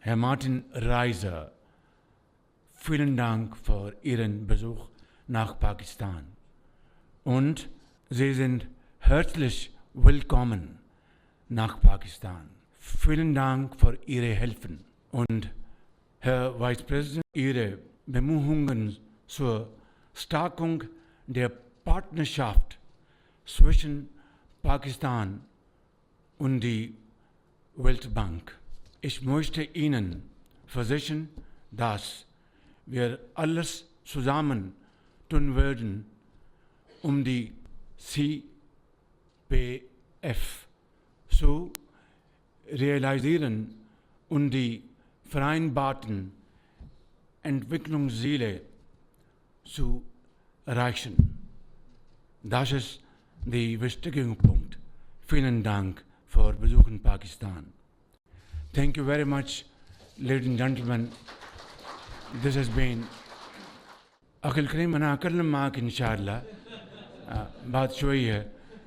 Herr Martin Reiser, vielen Dank für Ihren Besuch nach Pakistan. Und Sie sind herzlich willkommen nach Pakistan. Vielen Dank für Ihre Hilfe. Und Herr Vice President, Ihre Bemühungen zur Stärkung der Partnerschaft zwischen Pakistan und die Weltbank. Ich möchte Ihnen versichern, dass wir alles zusammen tun werden, um die CPF zu realisieren und die vereinbarten Entwicklungsziele zu erreichen. Das ist der wichtige Punkt. Vielen Dank für Besuch in Pakistan. Thank you very much, ladies and gentlemen. This has been أخي الكريم. أنا أكلم معك إن شاء الله بعد شوية